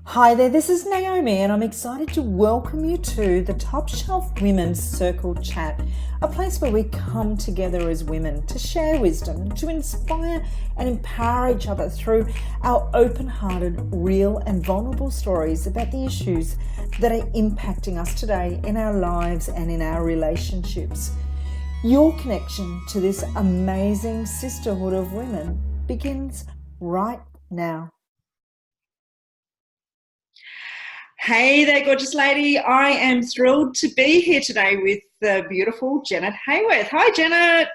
Hi there, this is Naomi, and I'm excited to welcome you to the Top Shelf Women's Circle Chat, a place where we come together as women to share wisdom, to inspire and empower each other through our open-hearted, real and vulnerable stories about the issues that are impacting us today in our lives and in our relationships. Your connection to this amazing sisterhood of women begins right now. Hey there, gorgeous lady. I am thrilled to be here today with the beautiful Janet Haworth. Hi, Janet.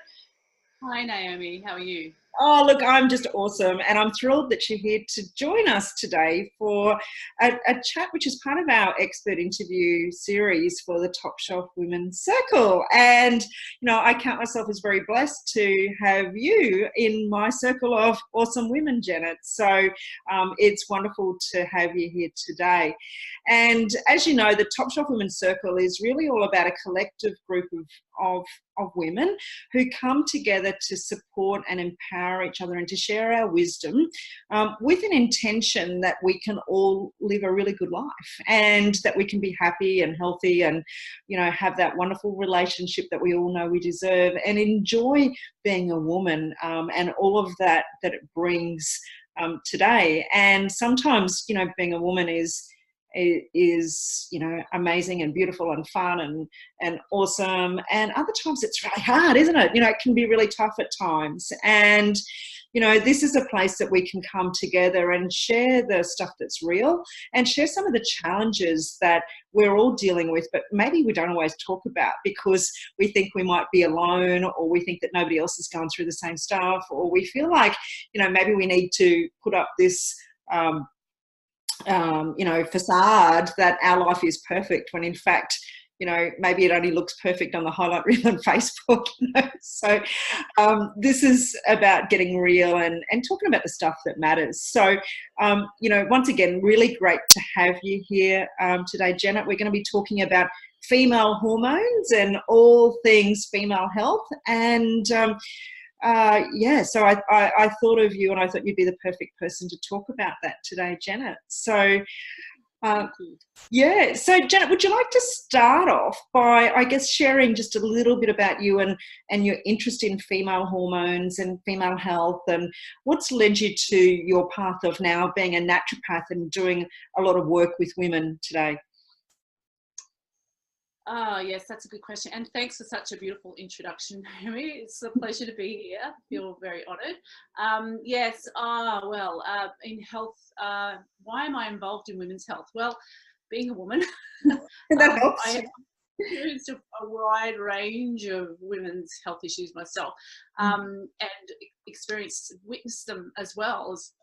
Hi, Naomi. How are you? Oh, look, I'm just awesome. And I'm thrilled that you're here to join us today for a chat, which is part of our expert interview series for the Top Shelf Women's Circle. And, I count myself as very blessed to have you in my circle of awesome women, Janet. So it's wonderful to have you here today. And as you know, the Top Shelf Women's Circle is really all about a collective group of women who come together to support and empower each other and to share our wisdom with an intention that we can all live a really good life and that we can be happy and healthy and, have that wonderful relationship that we all know we deserve and enjoy being a woman and all of that it brings today. And sometimes, being a woman is amazing and beautiful and fun and awesome, and other times it's really hard, isn't it? It can be really tough at times, and this is a place that we can come together and share the stuff that's real and share some of the challenges that we're all dealing with, but maybe we don't always talk about because we think we might be alone, or we think that nobody else is going through the same stuff, or we feel like maybe we need to put up this facade that our life is perfect, when in fact, maybe it only looks perfect on the highlight reel on Facebook. So this is about getting real and talking about the stuff that matters. So, once again, really great to have you here today, Janet. We're going to be talking about female hormones and all things female health. And so I thought of you, and I thought you'd be the perfect person to talk about that today, Janet. So, So Janet, would you like to start off by, I guess, sharing just a little bit about you and your interest in female hormones and female health, and what's led you to your path of now being a naturopath and doing a lot of work with women today? Oh, yes, that's a good question. And thanks for such a beautiful introduction, Naomi. It's a pleasure to be here. I feel very honoured. In health, why am I involved in women's health? Well, being a woman, That helps. I have experienced a wide range of women's health issues myself, and witnessed them as well as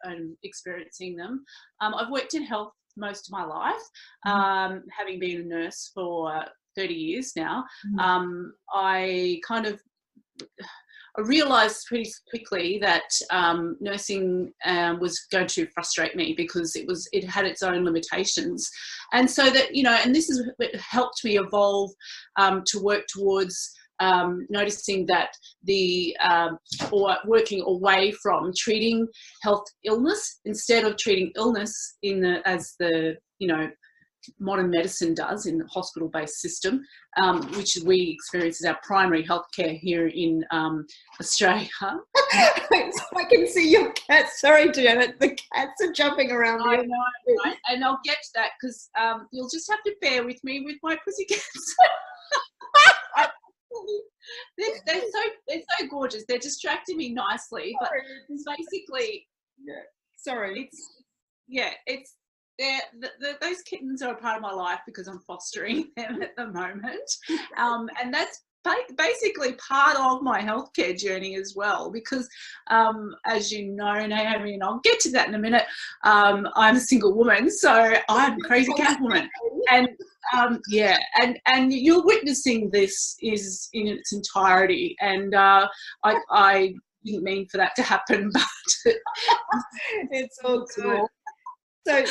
experiencing them. I've worked in health most of my life, having been a nurse for 30 years now. I realised pretty quickly that nursing was going to frustrate me because it had its own limitations, and so that and this is what helped me evolve to work towards noticing that or working away from treating health illness instead of treating illness as the modern medicine does in the hospital-based system, which we experience as our primary healthcare here in Australia. I can see your cat. Sorry, Janet, the cats are jumping around. I know, right? And I'll get to that because you'll just have to bear with me with my pussycats. They're so gorgeous. They're distracting me nicely, but it's basically those kittens are a part of my life because I'm fostering them at the moment, and that's basically part of my healthcare journey as well, because as you know, Naomi, and I'll get to that in a minute, I'm a single woman, so I'm a crazy cat woman, and and you're witnessing this is in its entirety, and I didn't mean for that to happen, but it's all good. So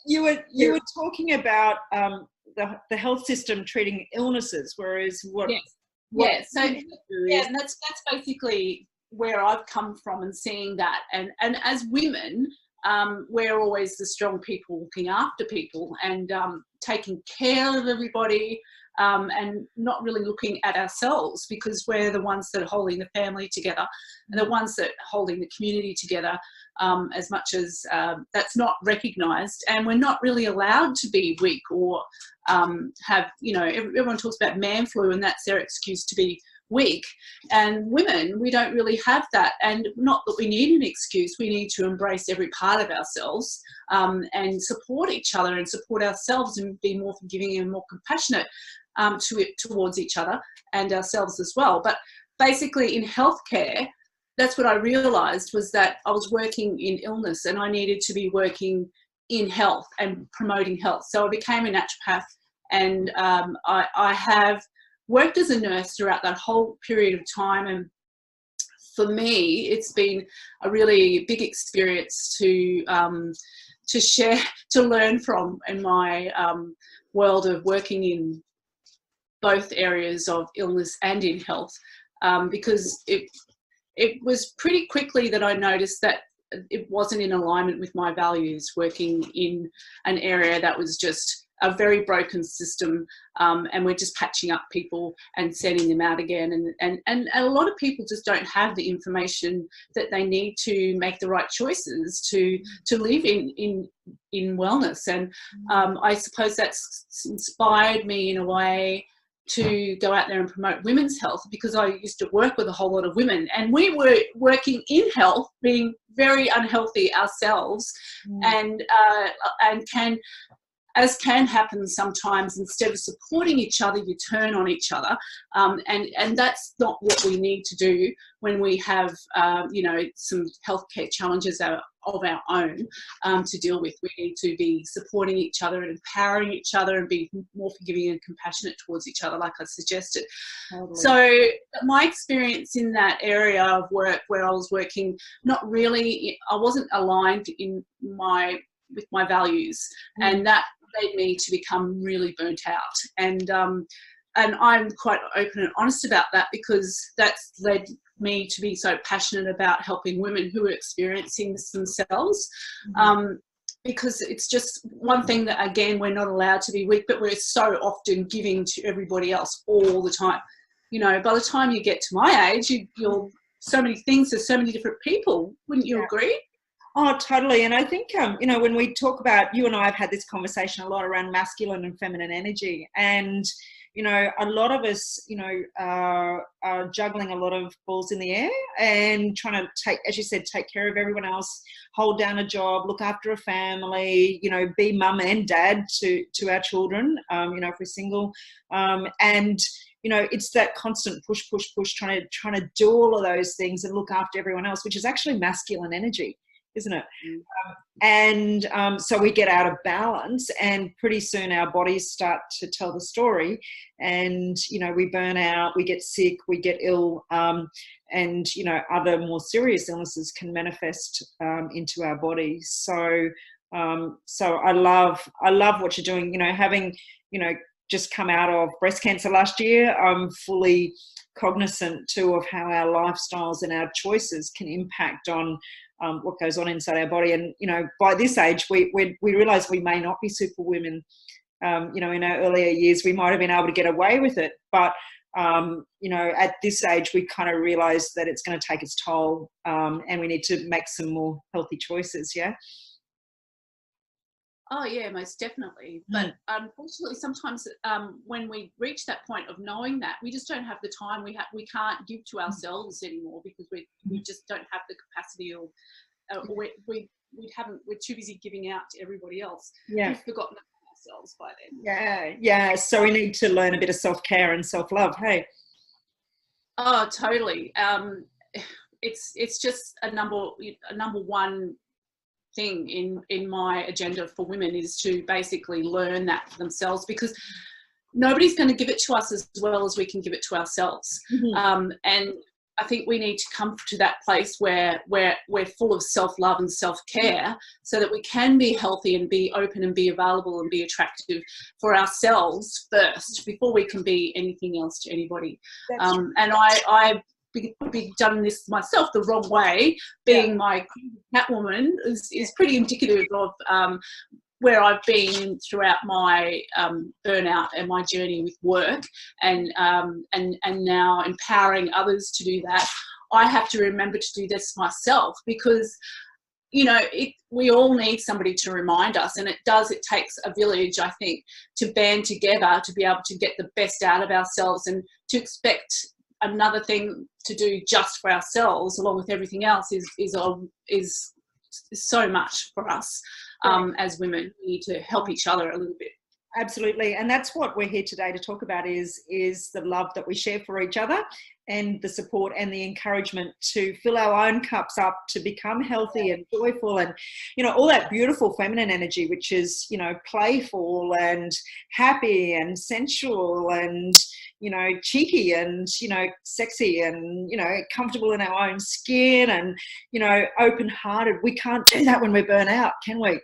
you were talking about the health system treating illnesses, whereas and that's basically where I've come from, and seeing that, and as women, we're always the strong people looking after people and taking care of everybody, and not really looking at ourselves, because we're the ones that are holding the family together and the ones that are holding the community together, as much as that's not recognised. And we're not really allowed to be weak or have, you know, everyone talks about man flu and that's their excuse to be weak. And women, we don't really have that. And not that we need an excuse, we need to embrace every part of ourselves, and support each other and support ourselves and be more forgiving and more compassionate towards each other and ourselves as well. But basically in healthcare, that's what I realised, was that I was working in illness and I needed to be working in health and promoting health. So I became a naturopath, and I have worked as a nurse throughout that whole period of time. And for me, it's been a really big experience to share, to learn from in my world of working in both areas of illness and in health, because it was pretty quickly that I noticed that it wasn't in alignment with my values, working in an area that was just a very broken system, and we're just patching up people and sending them out again. And a lot of people just don't have the information that they need to make the right choices to live in wellness. And I suppose that's inspired me in a way to go out there and promote women's health, because I used to work with a whole lot of women and we were working in health, being very unhealthy ourselves, and can happen sometimes, instead of supporting each other, you turn on each other. And that's not what we need to do when we have, you know, some healthcare challenges of our own to deal with. We need to be supporting each other and empowering each other and be more forgiving and compassionate towards each other, like I suggested. Totally. So my experience in that area of work, where I was working, not really, I wasn't aligned with my values, and that led me to become really burnt out. And I'm quite open and honest about that, because that's led me to be so passionate about helping women who are experiencing this themselves. Because it's just one thing that, again, we're not allowed to be weak, but we're so often giving to everybody else all the time. You know, by the time you get to my age, you're so many things to so many different people. Wouldn't you agree? Oh, totally. And I think, you know, when we talk about, you and I have had this conversation a lot around masculine and feminine energy. And, you know, a lot of us, you know, are juggling a lot of balls in the air and trying to take, as you said, take care of everyone else, hold down a job, look after a family, you know, be mum and dad to our children, you know, if we're single. And, you know, it's that constant push, trying to do all of those things and look after everyone else, which is actually masculine energy, isn't it? So we get out of balance, and pretty soon our bodies start to tell the story, and, you know, we burn out, we get sick, we get ill, and, you know, other more serious illnesses can manifest into our bodies. So I love what you're doing, you know, having, you know, just come out of breast cancer last year. I'm fully cognizant too of how our lifestyles and our choices can impact on what goes on inside our body. And, you know, by this age, we realise we may not be superwomen. You know, in our earlier years, we might have been able to get away with it. But, you know, at this age, we kind of realise that it's going to take its toll, and we need to make some more healthy choices, yeah? Oh yeah, most definitely. But unfortunately, sometimes when we reach that point of knowing that, we just don't have the time. We can't give to ourselves anymore, because we just don't have the capacity, or we're too busy giving out to everybody else. Yeah, we've forgotten about ourselves by then. Yeah. So we need to learn a bit of self-care and self-love. Hey. Oh, totally. It's just a number one thing in my agenda for women, is to basically learn that for themselves, because nobody's going to give it to us as well as we can give it to ourselves. And I think we need to come to that place where we're full of self-love and self-care, so that we can be healthy and be open and be available and be attractive for ourselves first, before we can be anything else to anybody. And I be done this myself the wrong way, being my Catwoman, is pretty indicative of where I've been throughout my burnout and my journey with work, and now empowering others to do that. I have to remember to do this myself, because we all need somebody to remind us, and it takes a village, I think, to band together to be able to get the best out of ourselves, and to expect another thing to do just for ourselves along with everything else is so much for us. As women, we need to help each other a little bit. Absolutely. And that's what we're here today to talk about, is the love that we share for each other, and the support and the encouragement to fill our own cups up to become healthy and joyful, and all that beautiful feminine energy, which is playful and happy and sensual and cheeky and sexy and comfortable in our own skin and open-hearted. We can't do that when we're burnt out, can we?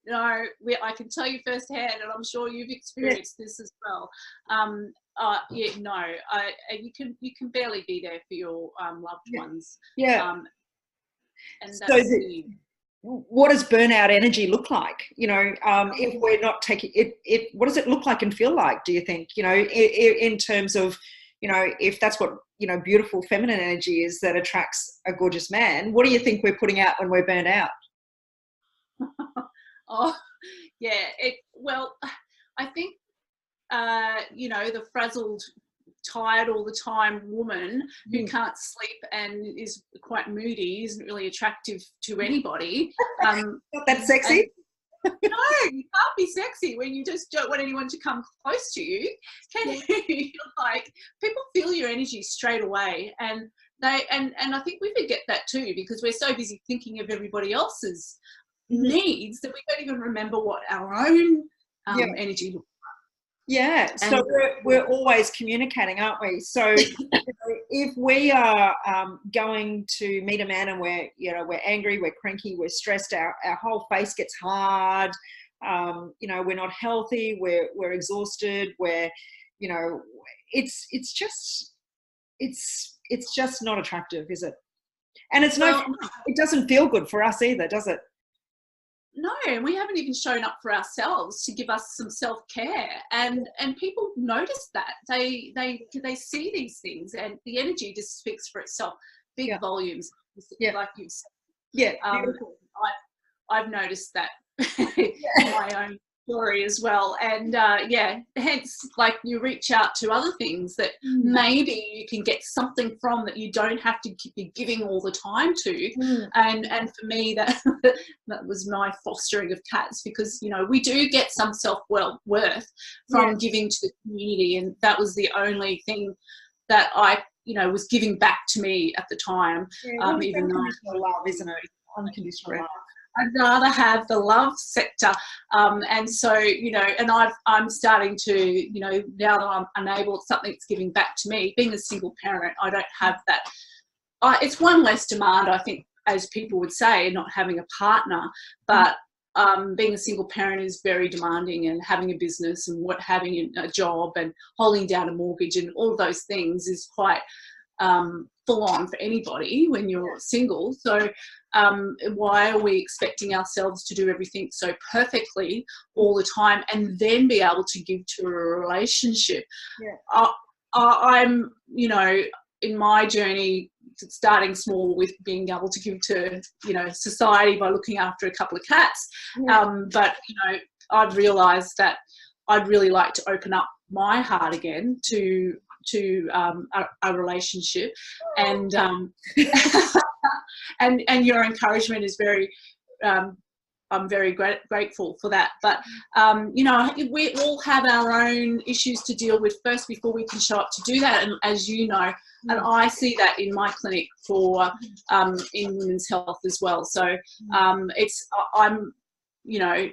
No, I can tell you firsthand, and I'm sure you've experienced this as well. You can barely be there for your loved ones. And that's what does burnout energy look like? If we're not taking it, what does it look like and feel like, do you think? In terms of, if that's what beautiful feminine energy is that attracts a gorgeous man, what do you think we're putting out when we're burnt out? Oh, yeah. I think, the frazzled, tired all the time woman who can't sleep and is quite moody isn't really attractive to anybody. Not that sexy? No, you can't be sexy when you just don't want anyone to come close to you. Can you? You're like, people feel your energy straight away, and I think we forget that too, because we're so busy thinking of everybody else's needs that we don't even remember what our own energy looks like. Yeah, so we're always communicating, aren't we? So if we are going to meet a man and we're angry, we're cranky, we're stressed, our whole face gets hard, we're not healthy, we're exhausted, it's just not attractive, is it? And it doesn't feel good for us either, does it? No, and we haven't even shown up for ourselves to give us some self-care, and people notice that. They see these things, and the energy just speaks for itself. Big volumes, like you've said. Yeah, I've noticed that in my own story as well, and hence, like, you reach out to other things that maybe you can get something from, that you don't have to be giving all the time to. And for me, that was my fostering of cats, because we do get some self-worth from giving to the community, and that was the only thing that I was giving back to me at the time. Even though unconditional love, isn't it? Unconditional love. I'd rather have the love sector, and so and I'm starting to now that I'm unable, something that's giving back to me. Being a single parent, I don't have that. It's one less demand, I think, as people would say, not having a partner, but being a single parent is very demanding, and having a business and having a job and holding down a mortgage and all of those things is quite full on for anybody when you're single. So why are we expecting ourselves to do everything so perfectly all the time and then be able to give to a relationship? I'm in my journey, starting small with being able to give to society by looking after a couple of cats, but I've realized that I'd really like to open up my heart again to a relationship, and and your encouragement is very I'm very grateful for that. But we all have our own issues to deal with first before we can show up to do that, and as you know, and I see that in my clinic for in women's health as well. So I'm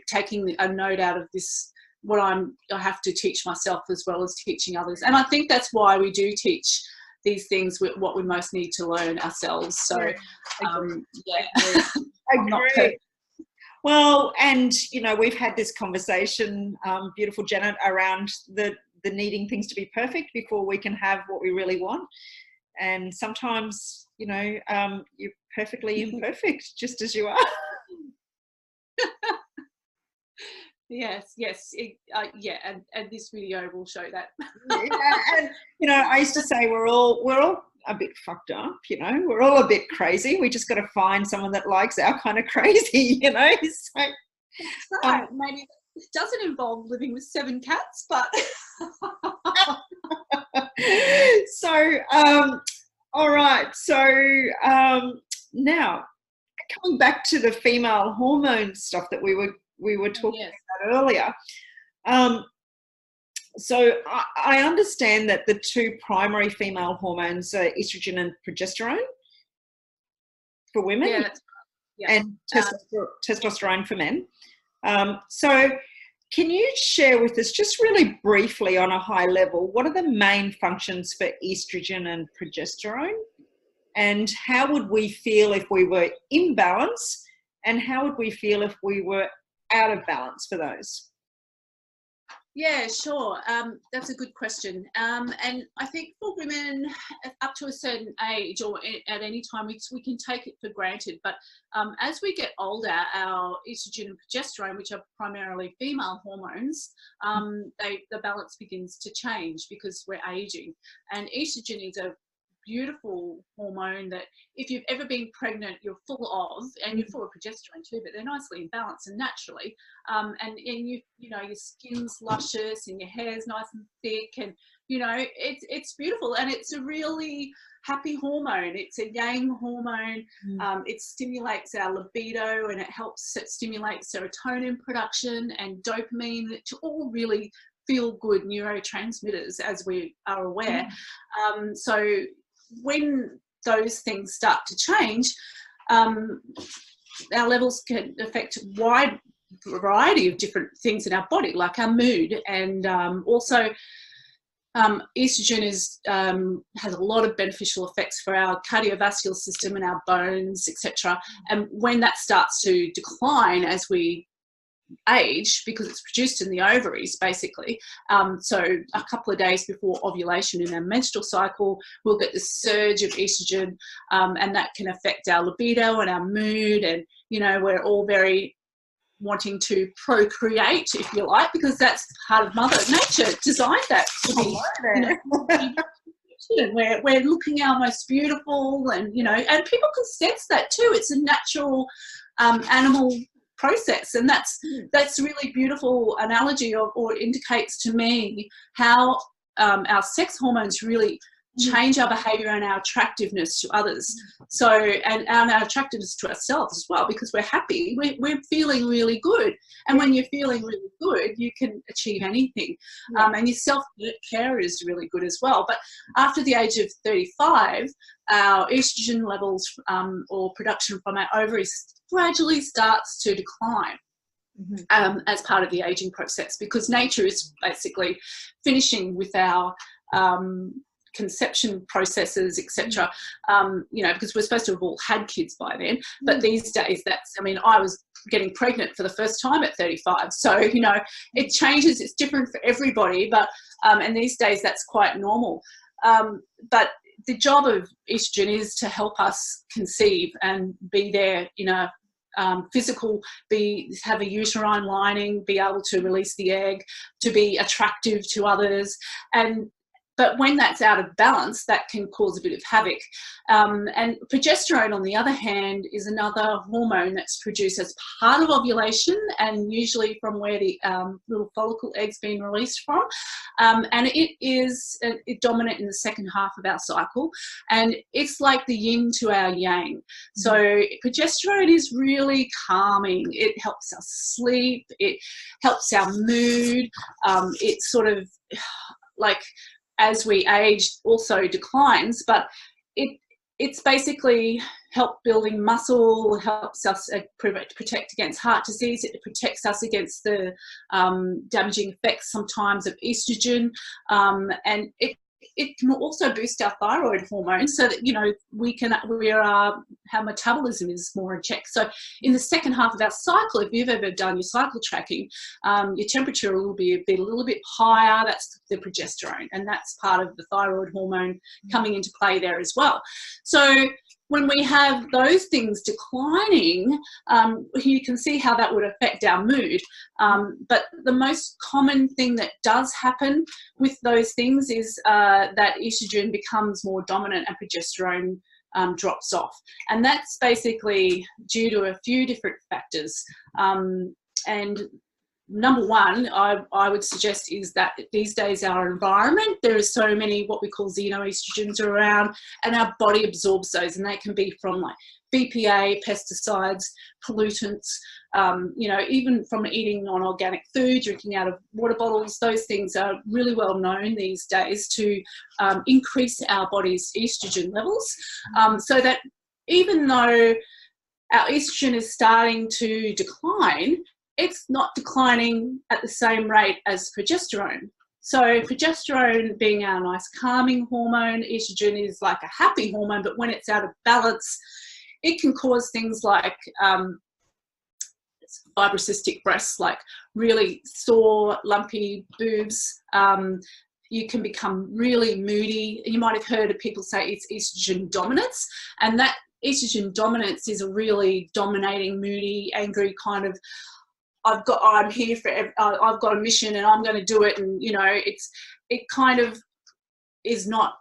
taking a note out of this, what I have to teach myself as well as teaching others. And I think that's why we do teach these things, with what we most need to learn ourselves. So I'm not perfect. Well, and we've had this conversation, beautiful Janet, around the the needing things to be perfect before we can have what we really want. And sometimes, you know, you're perfectly imperfect just as you are. Yes, yes, yeah, and this video will show that. Yeah, and you know, I used to say we're all a bit fucked up, you know, we're all a bit crazy. We just got to find someone that likes our kind of crazy, you know. So, That's right. Maybe it doesn't involve living with 7 cats, but so all right. So now coming back to the female hormone stuff that we were talking about earlier. So I understand that the 2 primary female hormones are estrogen and progesterone for women, and testosterone for men. So can you share with us, just really briefly on a high level, what are the main functions for estrogen and progesterone? And how would we feel if we were in balance? And how would we feel if we were out of balance for those? Yeah, sure. That's a good question. And I think for women up to a certain age or at any time, we can take it for granted. But as we get older, our estrogen and progesterone, which are primarily female hormones, the balance begins to change because we're aging. And estrogen is a beautiful hormone that if you've ever been pregnant, you're full of, and you're full of progesterone too, but they're nicely in balance and naturally. And you know, your skin's luscious and your hair's nice and thick, and you know, it's beautiful, and it's a really happy hormone. It's a yang hormone. It stimulates our libido, and it stimulate serotonin production and dopamine, which all really feel good neurotransmitters, as we are aware. So when those things start to change, our levels can affect a wide variety of different things in our body, like our mood, and also estrogen has a lot of beneficial effects for our cardiovascular system and our bones, etc. And when that starts to decline as we age, because it's produced in the ovaries basically, so a couple of days before ovulation in our menstrual cycle, we'll get this surge of estrogen, and that can affect our libido and our mood, and you know, we're all very wanting to procreate, if you like, because that's part of Mother Nature designed that to be, you know, we're looking our most beautiful, and you know, and people can sense that too. It's a natural animal process, and that's a really beautiful analogy or indicates to me how our sex hormones really change our behavior and our attractiveness to others, so and our attractiveness to ourselves as well, because we're happy, we're feeling really good, and when you're feeling really good, you can achieve anything. And your self-care is really good as well. But after the age of 35, our estrogen levels or production from our ovaries gradually starts to decline. As part of the aging process, because nature is basically finishing with our conception processes, etc. You know, because we're supposed to have all had kids by then, but these days I was getting pregnant for the first time at 35, so you know, it changes, it's different for everybody, but and these days that's quite normal. But the job of estrogen is to help us conceive and be there in a physical, have a uterine lining, be able to release the egg, to be attractive to others. But when that's out of balance, that can cause a bit of havoc. And progesterone, on the other hand, is another hormone that's produced as part of ovulation, and usually from where the little follicle egg's been released from. And it is dominant in the second half of our cycle, and it's like the yin to our yang. So progesterone is really calming. It helps us sleep. It helps our mood. It sort of, like, as we age, also declines, but it's basically help building muscle, helps us protect against heart disease. It protects us against the damaging effects sometimes of estrogen, and it it can also boost our thyroid hormone so that, you know, our metabolism is more in check. So in the second half of our cycle, if you've ever done your cycle tracking, your temperature will be a little bit higher. That's the progesterone, and that's part of the thyroid hormone coming into play there as well. So when we have those things declining, you can see how that would affect our mood. But the most common thing that does happen with those things is that estrogen becomes more dominant and progesterone drops off. And that's basically due to a few different factors. And number one, I would suggest, is that these days our environment, there are so many what we call xenoestrogens around, and our body absorbs those, and they can be from like BPA, pesticides, pollutants, you know, even from eating non-organic food, drinking out of water bottles. Those things are really well known these days to increase our body's estrogen levels, so that even though our estrogen is starting to decline, it's not declining at the same rate as progesterone. So progesterone being our nice calming hormone, estrogen is like a happy hormone, but when it's out of balance, it can cause things like fibrocystic breasts, like really sore, lumpy boobs. You can become really moody. You might have heard of people say it's estrogen dominance, and that estrogen dominance is a really dominating, moody, angry kind of, I'm here for, I've got a mission and I'm going to do it. And, you know, it kind of is not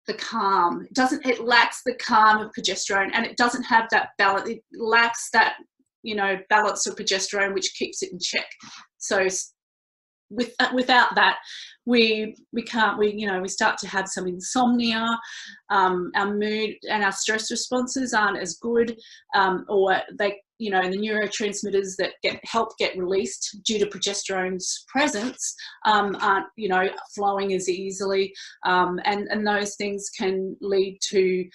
the calm. It lacks the calm of progesterone, and it doesn't have that balance. It lacks that, you know, balance of progesterone, which keeps it in check. So without that, we start to have some insomnia, our mood and our stress responses aren't as good, or they, you know, the neurotransmitters that help get released due to progesterone's presence aren't, you know, flowing as easily, and those things can lead to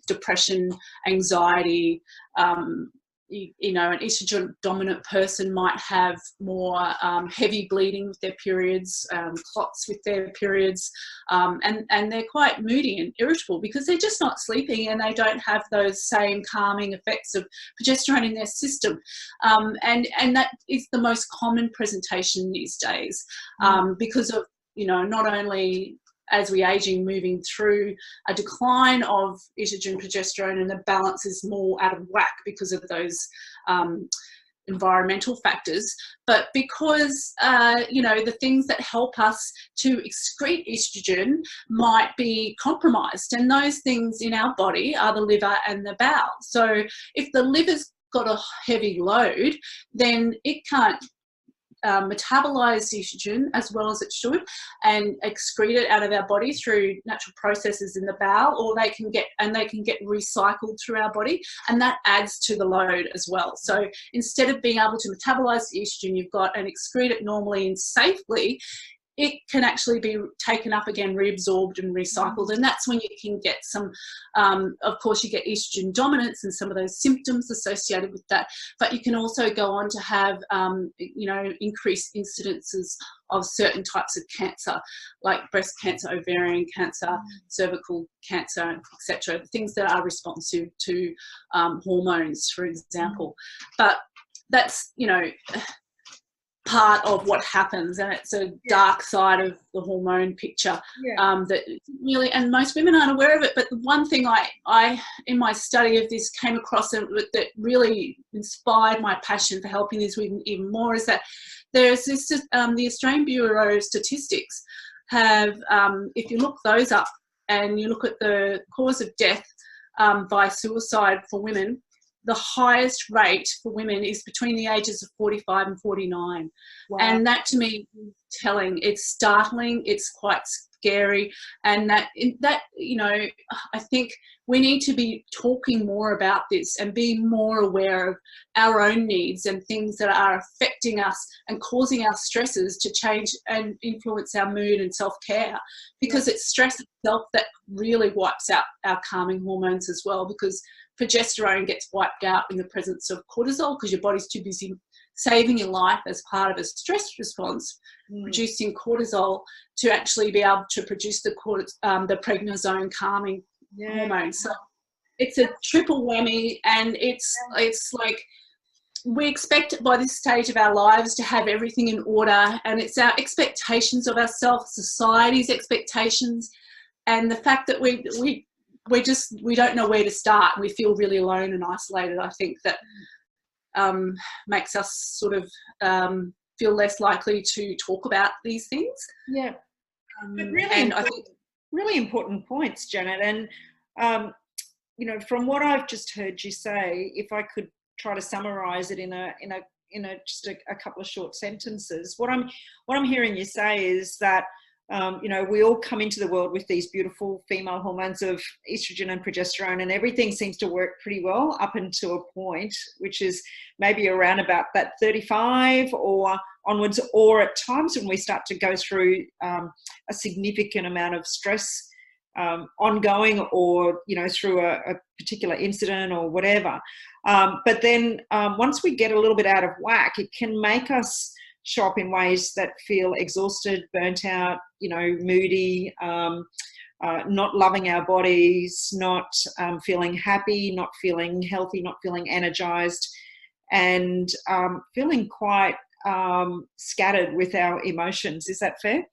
depression, anxiety. You know, an estrogen dominant person might have more heavy bleeding with their periods, clots with their periods, and they're quite moody and irritable because they're just not sleeping and they don't have those same calming effects of progesterone in their system. And that is the most common presentation these days, because of, you know, not only as we aging, moving through a decline of estrogen, progesterone, and the balance is more out of whack because of those environmental factors, but because, you know, the things that help us to excrete estrogen might be compromised. And those things in our body are the liver and the bowel. So if the liver's got a heavy load, then it can't metabolize estrogen as well as it should and excrete it out of our body through natural processes in the bowel, or they can get recycled through our body, and that adds to the load as well. So instead of being able to metabolize the estrogen you've got and excrete it normally and safely, it can actually be taken up again, reabsorbed and recycled. And that's when you can get some, of course, you get estrogen dominance and some of those symptoms associated with that. But you can also go on to have, you know, increased incidences of certain types of cancer, like breast cancer, ovarian cancer, cervical cancer, etc. Things that are responsive to hormones, for example. But that's, you know, part of what happens, and it's a dark side of the hormone picture, that really, and most women aren't aware of it. But the one thing I in my study of this came across that really inspired my passion for helping these women even more is that there's this, the Australian Bureau of Statistics have, if you look those up and you look at the cause of death by suicide for women, the highest rate for women is between the ages of 45 and 49. Wow. And that to me is telling. It's startling, it's quite scary, and that, you know, I think we need to be talking more about this and being more aware of our own needs and things that are affecting us and causing our stresses to change and influence our mood and self-care, because it's stress itself that really wipes out our calming hormones as well, because progesterone gets wiped out in the presence of cortisol because your body's too busy saving your life as part of a stress response, producing cortisol to actually be able to produce the prednisone calming hormone. So it's a triple whammy, and it's like we expect by this stage of our lives to have everything in order, and it's our expectations of ourselves, society's expectations, and the fact that we don't know where to start. We feel really alone and isolated. I think that makes us sort of feel less likely to talk about these things. Yeah, but really important points, Janet. And you know, from what I've just heard you say, if I could try to summarize it in just a couple of short sentences, what I'm hearing you say is that you know, we all come into the world with these beautiful female hormones of estrogen and progesterone, and everything seems to work pretty well up until a point, which is maybe around about that 35 or onwards, or at times when we start to go through a significant amount of stress ongoing, or, you know, through a particular incident or whatever. But then once we get a little bit out of whack, it can make us show up in ways that feel exhausted, burnt out, you know, moody, not loving our bodies, not feeling happy, not feeling healthy, not feeling energized, and feeling quite scattered with our emotions. Is that fair?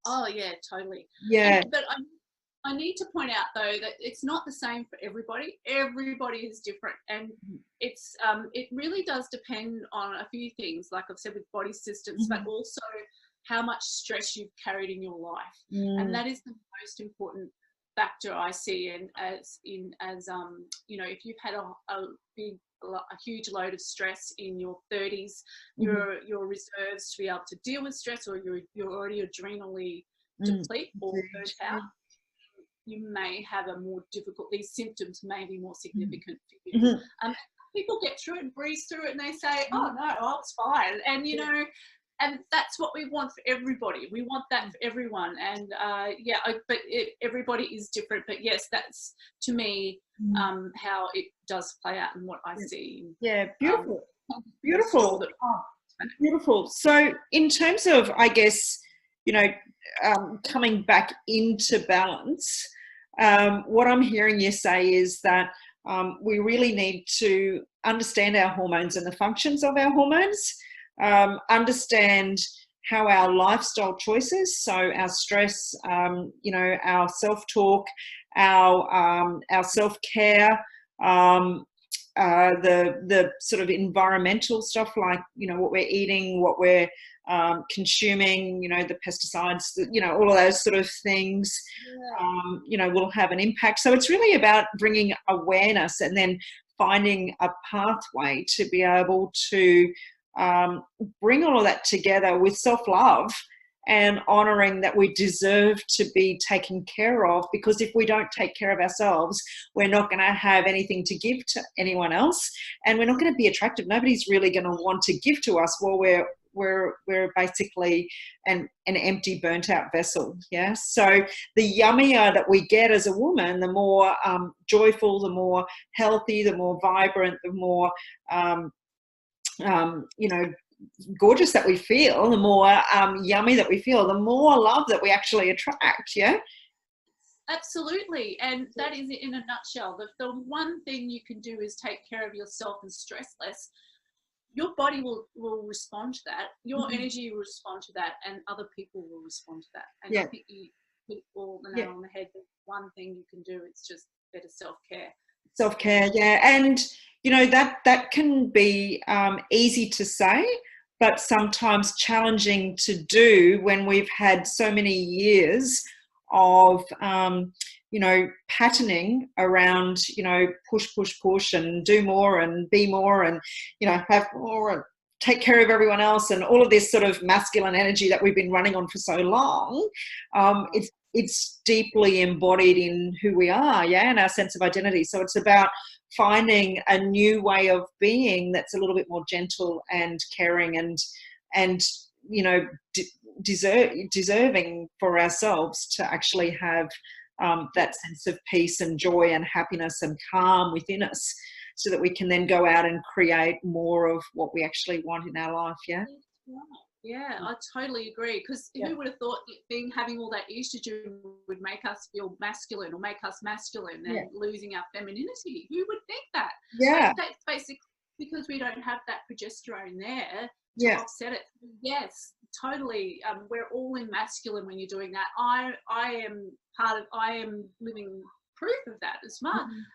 Oh yeah, totally. Yeah. But I need to point out though that it's not the same for everybody. Everybody is different, and it's it really does depend on a few things, like I've said, with body systems, but also how much stress you've carried in your life, and that is the most important factor I see. And as you know, if you've had a huge load of stress in your 30s, your reserves to be able to deal with stress, or you're already adrenally depleted or burnt out, you may have a more difficult, these symptoms may be more significant for you. People get through it and breeze through it, and they say, oh no, I was fine. And, you know, and that's what we want for everybody. We want that for everyone. And everybody is different. But yes, that's, to me, how it does play out and what I see. Yeah, beautiful. Beautiful. So in terms of, I guess, you know, coming back into balance, what I'm hearing you say is that we really need to understand our hormones and the functions of our hormones, understand how our lifestyle choices, so our stress, you know, our self-talk, our self-care, the sort of environmental stuff, like, you know, what we're eating, what we're consuming, you know, the pesticides, you know, all of those sort of things, you know, will have an impact. So it's really about bringing awareness and then finding a pathway to be able to bring all of that together with self-love and honouring that we deserve to be taken care of, because if we don't take care of ourselves, we're not going to have anything to give to anyone else, and we're not going to be attractive. Nobody's really going to want to give to us while we're basically an empty, burnt out vessel. Yeah. So the yummier that we get as a woman, the more joyful, the more healthy, the more vibrant, the more you know, gorgeous that we feel, the more yummy that we feel, the more love that we actually attract. Yeah. Absolutely. And that is it in a nutshell. The one thing you can do is take care of yourself and stress less. Your body will respond to that. Your energy will respond to that, and other people will respond to that. And I think you hit all the nail on the head. The one thing you can do is just better self-care. Self-care, yeah. And, you know, that can be easy to say, but sometimes challenging to do when we've had so many years of, you know, patterning around, you know, push and do more and be more and, you know, have more and take care of everyone else, and all of this sort of masculine energy that we've been running on for so long. It's deeply embodied in who we are, yeah, and our sense of identity. So it's about finding a new way of being that's a little bit more gentle and caring and you know, deserving for ourselves to actually have that sense of peace and joy and happiness and calm within us, so that we can then go out and create more of what we actually want in our life. Yeah. Yeah, I totally agree. Because Yeah. who would have thought that having all that estrogen would make us feel masculine or make us masculine and Yeah. losing our femininity? Who would think that? Yeah. But that's basically because we don't have that progesterone there to Yeah. offset it. Yes, totally. We're all in masculine when you're doing that. I am living proof of that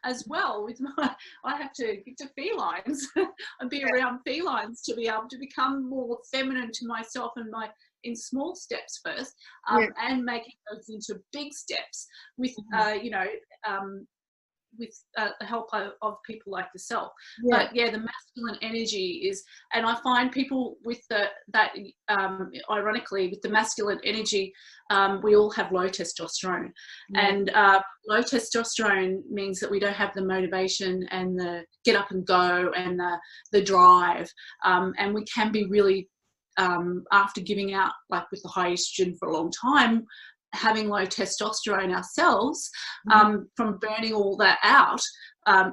as well. With I have to get to felines and be around felines to be able to become more feminine to myself and in small steps first, and making those into big steps with with the help of people like yourself. But the masculine energy is, and I find people with ironically, with the masculine energy, we all have low testosterone. And low testosterone means that we don't have the motivation and the get up and go and the drive, and we can be really, after giving out, like with the high estrogen for a long time, having low testosterone ourselves, from burning all that out,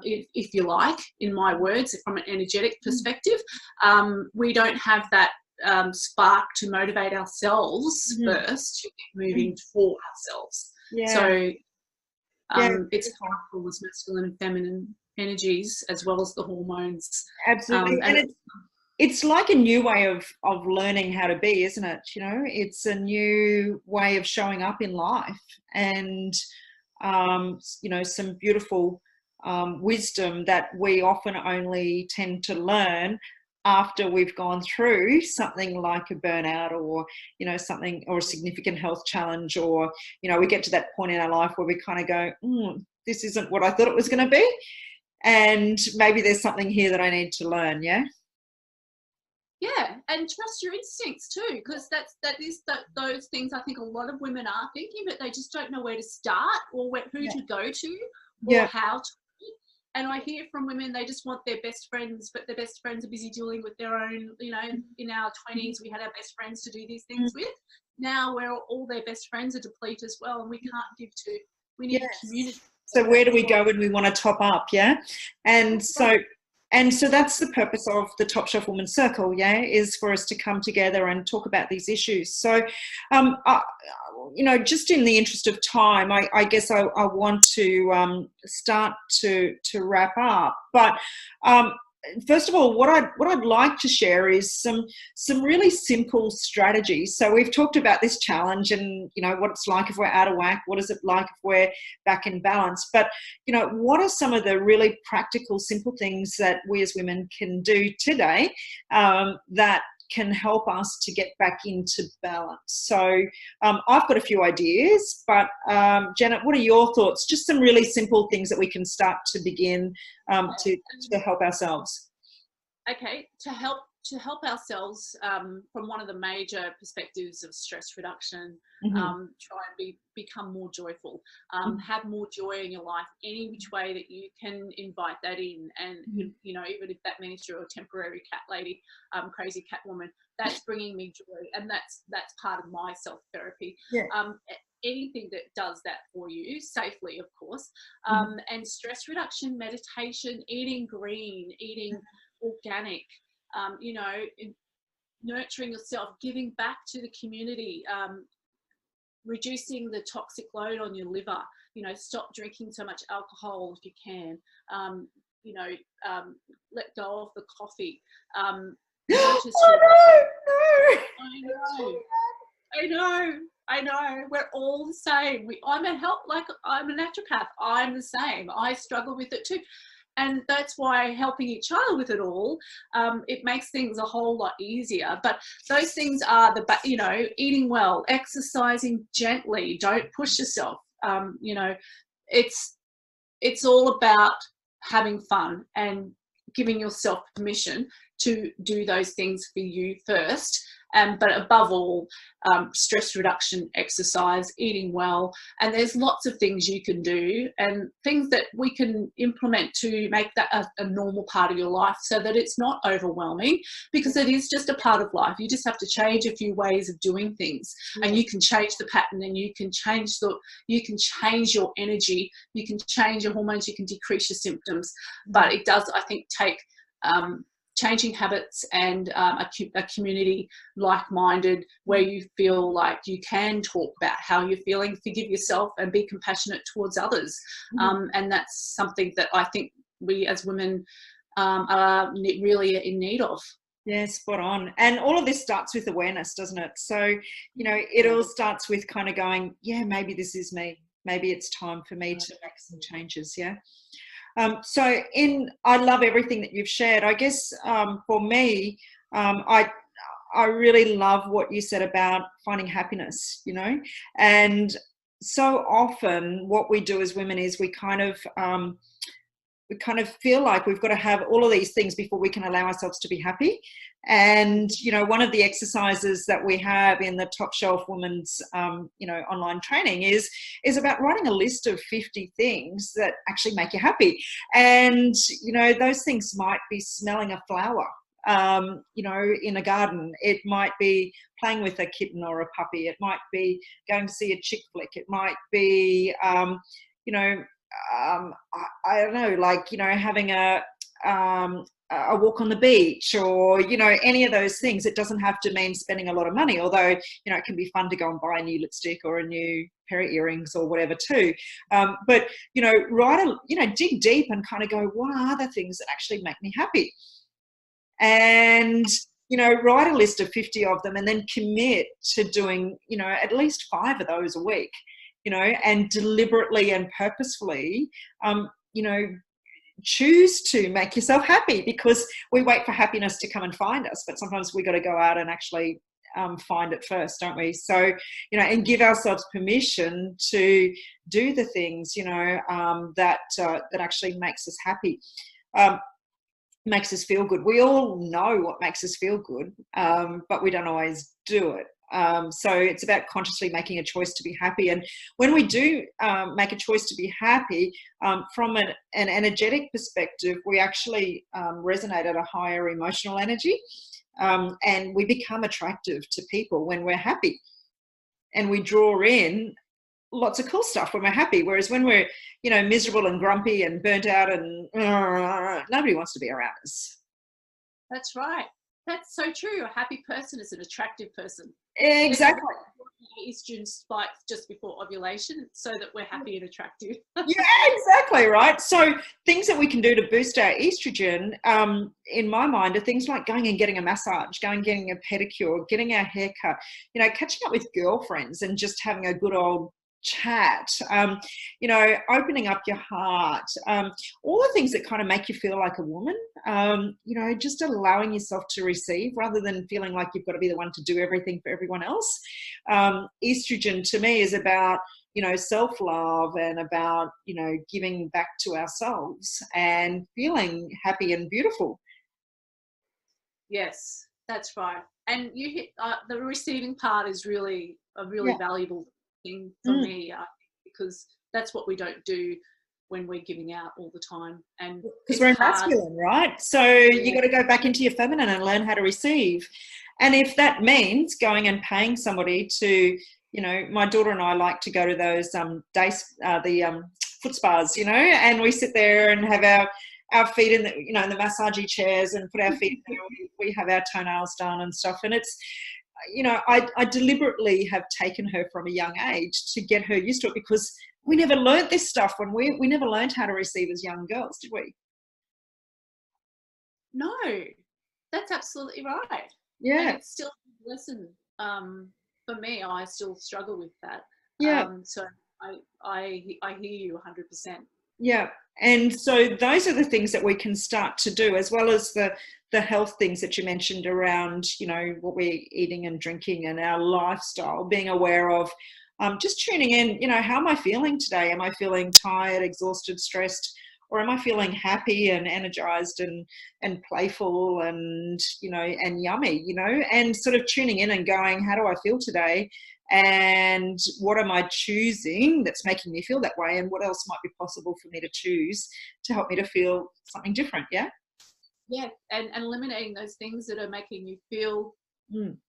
if you like, in my words, from an energetic perspective, we don't have that spark to motivate ourselves first to get moving for ourselves. So it's powerful, as masculine and feminine energies, as well as the hormones. Absolutely. And it's like a new way of learning how to be, isn't it? You know, it's a new way of showing up in life, and you know, some beautiful wisdom that we often only tend to learn after we've gone through something like a burnout, or, you know, something, or a significant health challenge, or, you know, we get to that point in our life where we kind of go, this isn't what I thought it was going to be, and maybe there's something here that I need to learn. Yeah, and trust your instincts too, because those things I think a lot of women are thinking, but they just don't know where to start, or who to go to, or how to. And I hear from women, they just want their best friends, but their best friends are busy dealing with their own, you know, in our 20s, we had our best friends to do these things with. Now all their best friends are depleted as well, and we can't give to, we need community. So where do we go when we want to top up? And so that's the purpose of the Top Shelf Women's Circle, is for us to come together and talk about these issues. So, you know, just in the interest of time, I guess I want to start to wrap up. But first of all, what I'd like to share is some really simple strategies. So we've talked about this challenge and, you know, what it's like if we're out of whack, what is it like if we're back in balance. But, you know, what are some of the really practical, simple things that we as women can do today that can help us to get back into balance? So I've got a few ideas, but Janet, what are your thoughts? Just some really simple things that we can start to begin to help ourselves. Okay, to help ourselves, from one of the major perspectives of stress reduction, try and become more joyful, have more joy in your life, any which way that you can invite that in. And you know, even if that means you're a temporary cat lady, crazy cat woman, that's bringing me joy, and that's part of my self therapy. Anything that does that for you safely, of course. And stress reduction, meditation, eating green, eating organic, you know, nurturing yourself, giving back to the community, reducing the toxic load on your liver, you know, stop drinking so much alcohol if you can, you know, let go of the coffee. I know. We're all the same. I'm a naturopath. I'm the same. I struggle with it too. And that's why helping each other with it all, it makes things a whole lot easier. But those things are you know, eating well, exercising gently, don't push yourself. You know, it's all about having fun and giving yourself permission to do those things for you first, but above all, stress reduction, exercise, eating well. And there's lots of things you can do and things that we can implement to make that a normal part of your life, so that it's not overwhelming, because it is just a part of life. You just have to change a few ways of doing things, and you can change the pattern, and you can change your energy, you can change your hormones, you can decrease your symptoms. But it does, I think, take changing habits and a community like-minded, where you feel like you can talk about how you're feeling, forgive yourself, and be compassionate towards others. And that's something that I think we as women are really in need of. Yeah, spot on. And all of this starts with awareness, doesn't it? So, it all starts with kind of going, yeah, maybe this is me. Maybe it's time for me to make some changes. Yeah. I love everything that you've shared. I guess for me, I really love what you said about finding happiness, and so often what we do as women is we kind of feel like we've got to have all of these things before we can allow ourselves to be happy. And, one of the exercises that we have in the Top Shelf Women's, online training is about writing a list of 50 things that actually make you happy. And, those things might be smelling a flower, in a garden. It might be playing with a kitten or a puppy. It might be going to see a chick flick. It might be, I don't know, like, having a walk on the beach, or, any of those things. It doesn't have to mean spending a lot of money, although, it can be fun to go and buy a new lipstick or a new pair of earrings or whatever too. But, dig deep and kind of go, what are the things that actually make me happy? And, write a list of 50 of them, and then commit to doing, at least 5 of those a week. And deliberately and purposefully, choose to make yourself happy, because we wait for happiness to come and find us, but sometimes we got to go out and actually find it first, don't we? So, and give ourselves permission to do the things, that actually makes us happy. Makes us feel good. We all know what makes us feel good, but we don't always do it. So it's about consciously making a choice to be happy. And when we do make a choice to be happy, from an energetic perspective, we actually resonate at a higher emotional energy, and we become attractive to people when we're happy. And we draw in lots of cool stuff when we're happy. Whereas when we're, miserable and grumpy and burnt out, and nobody wants to be around us. That's right. That's so true. A happy person is an attractive person. Exactly. Estrogen spikes just before ovulation, so that we're happy and attractive. Yeah, exactly, right. So things that we can do to boost our estrogen, in my mind, are things like going and getting a massage, going and getting a pedicure, getting our hair cut, catching up with girlfriends and just having a good old chat, opening up your heart, all the things that kind of make you feel like a woman, just allowing yourself to receive rather than feeling like you've got to be the one to do everything for everyone else. Estrogen to me is about, self-love, and about, giving back to ourselves and feeling happy and beautiful. Yes, that's right. And you hit the receiving part is really a really valuable thing for me, because that's what we don't do when we're giving out all the time. And because we're masculine, right? So you got to go back into your feminine and learn how to receive. And if that means going and paying somebody to, my daughter and I like to go to those foot spas, and we sit there and have our feet in the, in the massagey chairs, and put our feet there. We have our toenails done and stuff. And it's, I deliberately have taken her from a young age to get her used to it, because we never learned this stuff when we never learned how to receive as young girls, did we? No, that's absolutely right. Yeah. And it's still a lesson. For me, I still struggle with that. Yeah. So I hear you 100%. Yeah. And so those are the things that we can start to do, as well as the health things that you mentioned around, what we're eating and drinking and our lifestyle, being aware of, just tuning in, how am I feeling today? Am I feeling tired, exhausted, stressed? or am I feeling happy and energized and playful and, and yummy, and sort of tuning in and going, how do I feel today? And what am I choosing that's making me feel that way? And what else might be possible for me to choose to help me to feel something different? Yeah. Yeah. And eliminating those things that are making you feel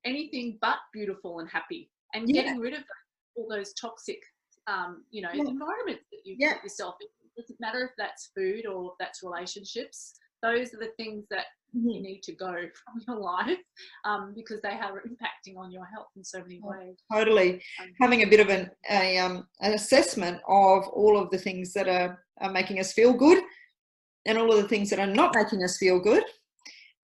anything but beautiful and happy, and getting rid of all those toxic, environments that you put yourself in. It doesn't matter if that's food or if that's relationships. Those are the things that you need to go from your life, because they are impacting on your health in so many ways. Totally. Having a bit of an assessment of all of the things that are making us feel good and all of the things that are not making us feel good.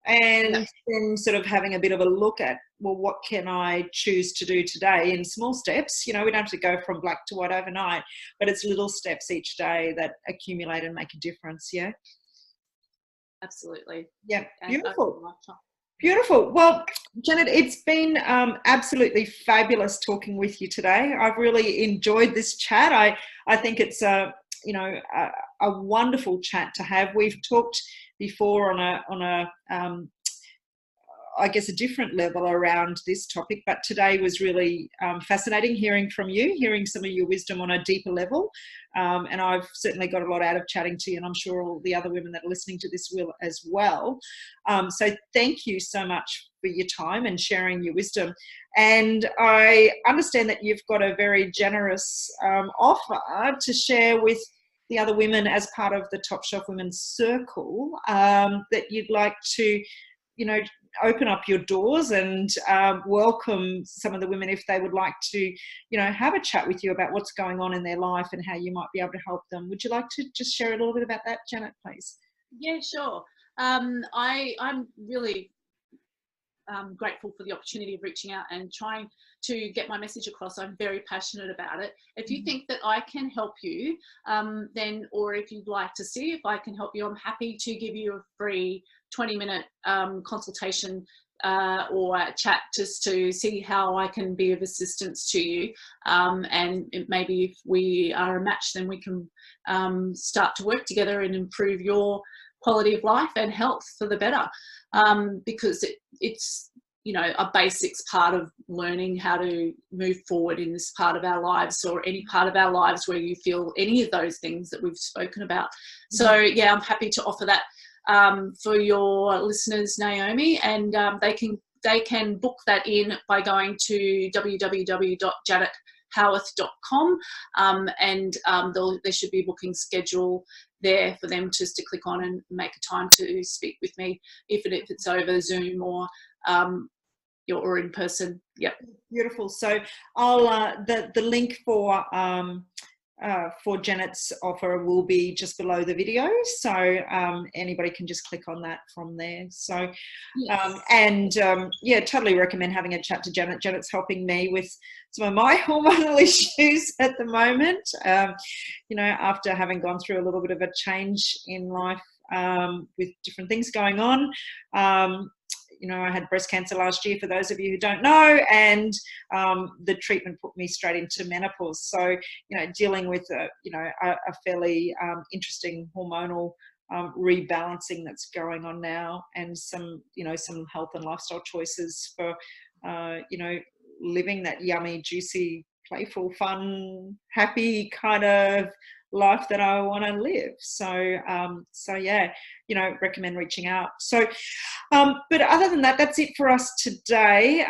And then sort of having a bit of a look at, well, what can I choose to do today in small steps? We don't have to go from black to white overnight, but it's little steps each day that accumulate and make a difference. Yeah. Absolutely. Yeah. Beautiful. Beautiful. Well, Janet, it's been absolutely fabulous talking with you today. I've really enjoyed this chat. I think it's a wonderful chat to have. We've talked before on a I guess a different level around this topic, but today was really fascinating hearing from you, hearing some of your wisdom on a deeper level. And I've certainly got a lot out of chatting to you, and I'm sure all the other women that are listening to this will as well. So thank you so much for your time and sharing your wisdom. And I understand that you've got a very generous offer to share with the other women as part of the Top Shelf Women's Circle, that you'd like to, open up your doors and welcome some of the women if they would like to, have a chat with you about what's going on in their life and how you might be able to help them. Would you like to just share a little bit about that, Janet, please? Yeah, sure. I'm really grateful for the opportunity of reaching out and trying to get my message across. I'm very passionate about it. If you think that I can help you, then, or if you'd like to see if I can help you, I'm happy to give you a free 20-minute consultation or a chat just to see how I can be of assistance to you. And maybe if we are a match, then we can start to work together and improve your quality of life and health for the better, because it's a basics part of learning how to move forward in this part of our lives, or any part of our lives where you feel any of those things that we've spoken about. So yeah, I'm happy to offer that for your listeners, Naomi, and they can book that in by going to www.janethaworth.com, and there should be a booking schedule there for them just to click on and make a time to speak with me, if it's over Zoom or in person. Yep. Beautiful. So I'll the link for Janet's offer will be just below the video, so anybody can just click on that from there. So totally recommend having a chat to Janet. Janet's helping me with some of my hormonal issues at the moment, after having gone through a little bit of a change in life with different things going on. I had breast cancer last year, for those of you who don't know, and the treatment put me straight into menopause. So, dealing with a fairly interesting hormonal rebalancing that's going on now, and some health and lifestyle choices for, living that yummy, juicy, playful, fun, happy kind of life that I want to live. So recommend reaching out. So, but other than that, that's it for us today.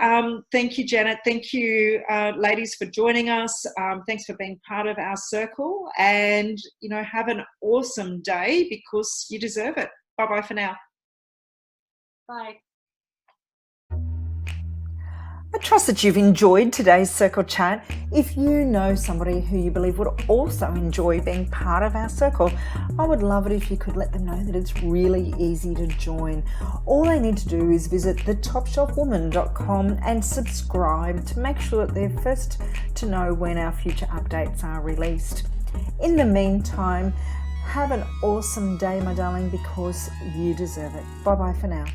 Thank you, Janet. Thank you, ladies, for joining us. Thanks for being part of our circle, and, have an awesome day, because you deserve it. Bye-bye for now. Bye. I trust that you've enjoyed today's circle chat. If you know somebody who you believe would also enjoy being part of our circle, I would love it if you could let them know that it's really easy to join. All they need to do is visit thetopshelfwoman.com and subscribe to make sure that they're first to know when our future updates are released. In the meantime, have an awesome day, my darling, because you deserve it. Bye-bye for now.